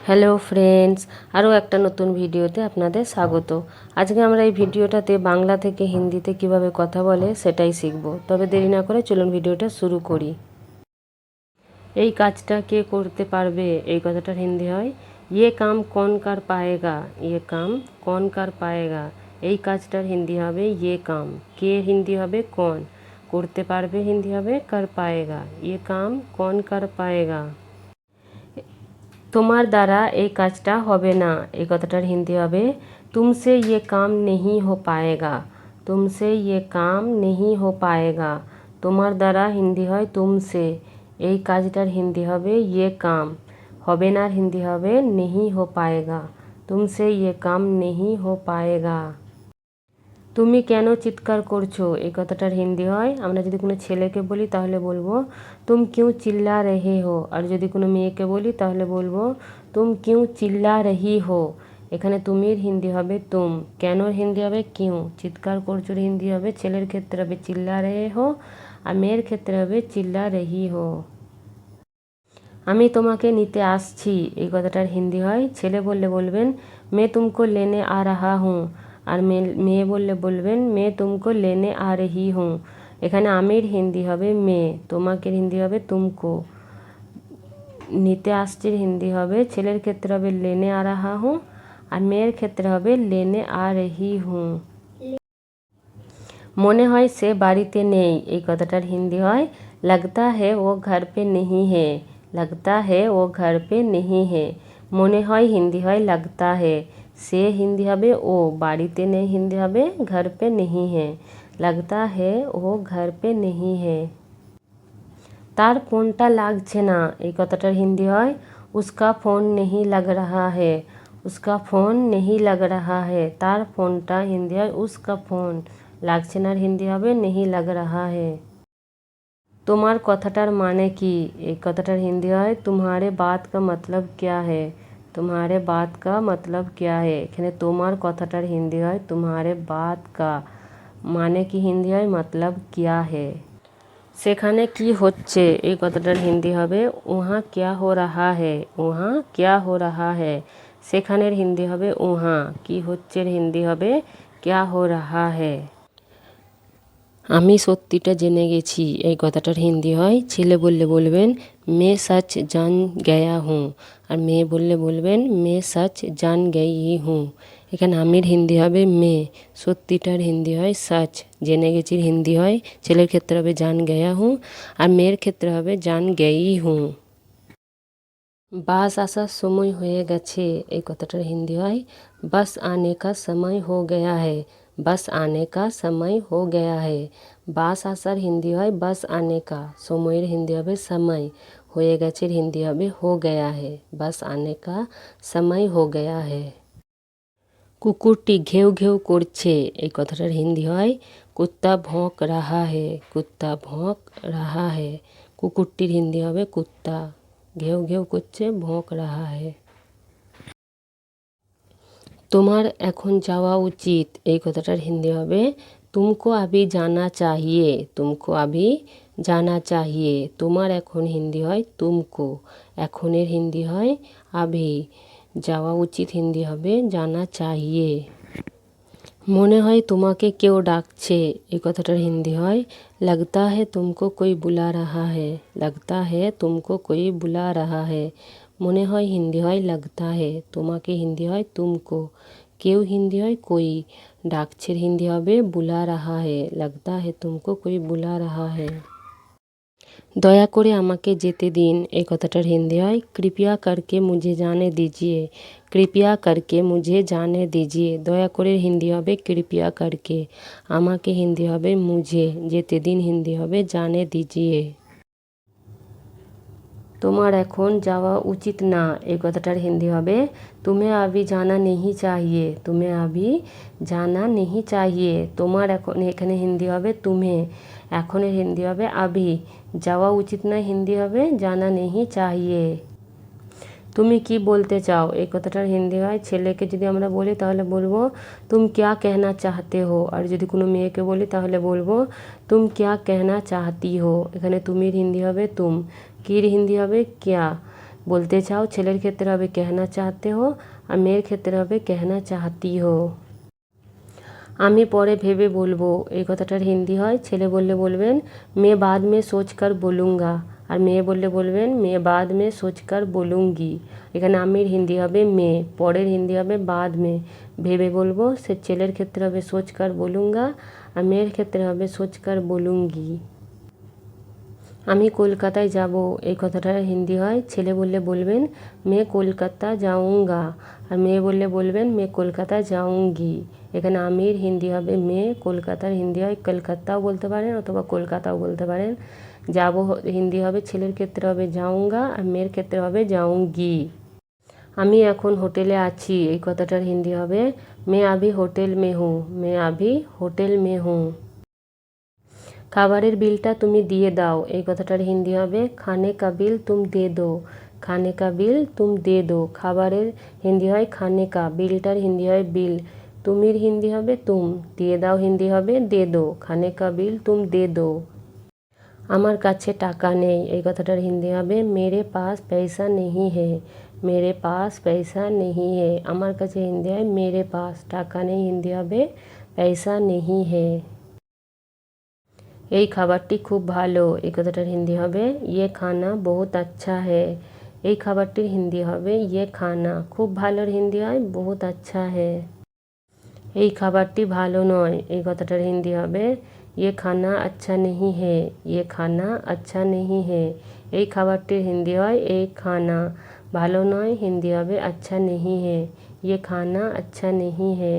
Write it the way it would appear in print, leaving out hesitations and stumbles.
Hello friends, আরও একটা নতুন ভিডিওতে আপনাদের স্বাগত। আজকে আমরা এই ভিডিওটাতে বাংলা থেকে হিন্দিতে কিভাবে কথা বলে সেটাই শিখব। তবে দেরি না করে চলুন ভিডিওটা শুরু করি। এই কাজটা কে করতে পারবে, এই কথাটার হিন্দি হয় ইয়ে কাম কোন কার পায়েগা। ইয়ে কাম কোন কার পায়েগা। এই কাজটার হিন্দি হবে ইয়ে কাম। কে হিন্দি হবে কোন, করতে পারবে হিন্দি হবে কার পায়েগা। ইয়ে কাম কোন কার পায়েগা। তোমার দ্বারা এই কাজটা হবে না, এই কথাটার হিন্দি হবে তুমসে ইয়ে কাম নেহি হো পায়েগা। তুমসে ইয়ে কাম নেহি হো পায়েগা। তোমার দ্বারা হিন্দি হয় তুমসে, এই কাজটার হিন্দি হবে ইয়ে কাম। হবে না হিন্দি হবে নেহি হো পায়েগা। তুমসে ইয়ে কাম নেহি হো পায়েগা। তুমি কেন চিৎকার করছো, এই কথাটার হিন্দি হয়, আমরা যদি কোনো ছেলেকে বলি তাহলে বলবো তুম কিউ চিল্লা রহে হো। আর যদি কোনো মেয়েকে বলি তাহলে বলবো তুম কিউ চিল্লা রহি হো। এখানে তুমির হিন্দি হবে তুম, কেনর হিন্দি হবে কিউ, চিৎকার করছোর হিন্দি হবে ছেলের ক্ষেত্রে হবে চিল্লা রহে হো, আর মেয়ের ক্ষেত্রে হবে চিল্লা রহি হো। আমি তোমাকে নিতে আসছি, এই কথাটার হিন্দি হয়, ছেলে বললে বলবেন মে তুমকো লেনে আ রাহা হুঁ, আর মেয়ে বললে বলবেন মে তুমকো লেনে আ রহি হুঁ। এখানে আমির হিন্দি হবে মে, তোমাকের হিন্দি হবে তুমকো, নিতে আসছির হিন্দি হবে ছেলের ক্ষেত্রে হবে লেনে আ রাহা হুঁ, আর মেয়ের ক্ষেত্রে হবে লেনে আ রহি হুঁ। মনে হয় সে বাড়িতে নেই, এই কথাটার হিন্দি হয় লাগতা হে ও ঘর পে নেহি হে। लगता है वो घर पे नहीं है। মনে হয় হিন্দি হয় लगता है, সে হিন্দি হবে ও, বাড়িতে নেই হিন্দি হবে घर पे नहीं है। लगता है वो घर पे नहीं है। তার ফোনটা লাগছে না, এই কথাটার হিন্দি হয় उसका फ़ोन नहीं लग रहा है। उसका फ़ोन नहीं लग रहा है। তার ফোনটা হিন্দি হয় उसका फ़ोन, লাগছে না হিন্দি হবে नहीं लग रहा है। তোমার কথাটার মানে কি, এই কথাটার হিন্দি হয় तुम्हारे बात का मतलब क्या है। तुम्हारे बात का मतलब क्या है। এখানে তোমার কথাটার হিন্দি হয় तुम्हारे बात का, মানে কি হিন্দি হয় मतलब क्या है। সেখানে কি হচ্ছে, এই কথাটার হিন্দি হবে ওহা क्या हो रहा है। ওহা क्या हो रहा है। সেখানের হিন্দি হবে ওহা, কি হচ্ছের হিন্দি হবে क्या हो रहा है। আমি সত্যিটা জেনে গেছি, এই কথাটার হিন্দি হয়, ছেলে বললে বলবেন মে সচ জান গয়া হুঁ, আর মেয়ে বললে বলবেন মে সচ জান গই হুঁ। এখানে আমির হিন্দি হবে মে, সত্যিটার হিন্দি হয় সচ, জেনে গেছির হিন্দি হয় ছেলের ক্ষেত্রে হবে জান গয়া হুঁ, আর মেয়ের ক্ষেত্রে হবে জান গই হুঁ। বাস আসার সময় হয়ে গেছে, এই কথাটার হিন্দি হয় বাস আনে কা সময় হো গয়া है। বাস আনে কা সময় হো গয়া है। বাস আসার হিন্দি হয় বাস আনে কা, সময়ের হিন্দি হবে সময়, হয়ে গেছের হিন্দি হবে হো গয়া है। বাস আনে কা সময় হো গয়া है। কুকুরটি ঘেউ ঘেউ করছে, এই কথাটার হিন্দি হয় কুত্তা ভোঁক রাহা হে। কুত্তা ভোঁক রাহা হে। কুকুরটির হিন্দি হবে কুত্তা, ঘেউ ঘেউ করছে ভোঁক রাহা হে। তোমার এখন যাওয়া উচিত, এই কথাটার হিন্দি হবে তুমকো আভি জানা চাহিয়ে। তুমকো আভি জানা চাহিয়ে। তোমার এখন হিন্দি হয় তুমকো, এখনের হিন্দি হয় আভি, যাওয়া উচিত হিন্দি হবে জানা চাহিয়ে। মনে হয় তোমাকে কেউ ডাকছে, এই কথাটার হিন্দি হয় लगता है तुमको कोई बुला रहा है। लगता है तुमको कोई बुला रहा है। মনে হয় হিন্দি হয় लगता है, তোমাকে হিন্দি হয় তুমকো, কেউ হিন্দি হয় कोई, ডাকছের হিন্দি হবে बुला रहा है। लगता है तुमको कोई बुला रहा है। দয়া করে আমাকে যেতে দিন, এই কথাটার হিন্দি হয় কৃপয়া করকে মুঝে জানে দিজিয়ে। কৃপয়া করকে মুঝে জানে দিজিয়ে। দয়া করে হিন্দি হবে কৃপয়া করকে, আমাকে হিন্দি হবে মুঝে, যেতে দিন হিন্দি হবে জানে দিজিয়ে। তোমার এখন যাওয়া উচিত না, এই কথাটার হিন্দি হবে তুমি আভি জানা নেহি চাহিয়ে। তুমি আভি জানা নেহি চাহিয়ে। তোমার এখন, এখানে হিন্দি হবে তুমি, এখনের হিন্দি হবে আভি, যাওয়া উচিত না হিন্দি হবে জানা নেহি চাহিয়ে। তুমি কি বলতে চাও, এই কথাটার হিন্দি হয়, ছেলেকে যদি আমরা বলি তাহলে বলবো তুম ক্যা কেহনা চাহতে হো, আর যদি কোনো মেয়েকে বলি তাহলে বলবো তুম ক্যা কেহনা চাহতি হো। এখানে তুমির হিন্দি হবে তুম, কির হিন্দি হবে ক্যা, বলতে চাও ছেলের ক্ষেত্রে হবে कहना चाहते हो আর মেয়ের ক্ষেত্রে হবে कहना चाहती हो। আমি পরে ভেবে বলবো এই কথাটার হিন্দি হয় ছেলে বললে বলবেন मैं बाद में सोच कर बोलूँगा আর মেয়ে বললে বলবেন मैं बाद में सोच कर बोलूँगी। এখানে আমির হিন্দি হবে মেয়ে, পরের হিন্দি হবে बाद में। ভেবে বলবো সে ছেলের ক্ষেত্রে হবে सोच कर बोलूँगा আর মেয়ের ক্ষেত্রে হবে सोच कर बोलूँगी। আমি কলকাতায় যাব এই কথাটার হিন্দি হয় ছেলে বললে বলবেন मैं कोलकाता जाऊँगा আর মেয়ে বললে বলবেন मैं कोलकाता जाऊँगी। এখানে আমির হিন্দি হবে মেয়ে, কলকাতার হিন্দি হয় কলকাতাও বলতে পারেন অথবা কলকাতাও বলতে পারেন। যাব হিন্দি হবে ছেলের ক্ষেত্রে হবে जाऊँगा আর মেয়ের ক্ষেত্রে হবে जाऊँगी। আমি এখন হোটেলে আছি এই কথাটার হিন্দি হবে मैं अभी होटल में हूँ, मैं अभी होटल में हूँ। খাবারের বিলটা তুমি দিয়ে দাও এই কথাটার হিন্দি হবে खाने का बिल तुम दे दो, खाने का बिल तुम दे दो। খাবারের হিন্দি হয় खाने का, বিলটার হিন্দি হয় বিল, তুমির হিন্দি হবে তুম, দিয়ে দাও হিন্দি হবে দে দো, खाने का बिल तुम दे दो। আমার কাছে টাকা নেই এই কথাটার হিন্দি হবে मेरे पास पैसा नहीं है, मेरे पास पैसा नहीं है। আমার কাছে হিন্দি হয় मेरे पास, টাকা নেই হিন্দি হবে पैसा नहीं है। এই খাবারটি খুব ভালো এই কথাটার হিন্দি হবে ये खाना बहुत अच्छा है। এই খাবারটির হিন্দি হবে ये खाना, খুব ভালোর হিন্দি হয় बहुत अच्छा है। এই খাবারটি ভালো নয় এই কথাটার হিন্দি হবে ये खाना अच्छा नहीं है, ये खाना अच्छा नहीं है। এই খাবারটির হিন্দি হয় এই খানা, ভালো নয় হিন্দি হবে अच्छा नहीं है, ये खाना अच्छा नहीं है।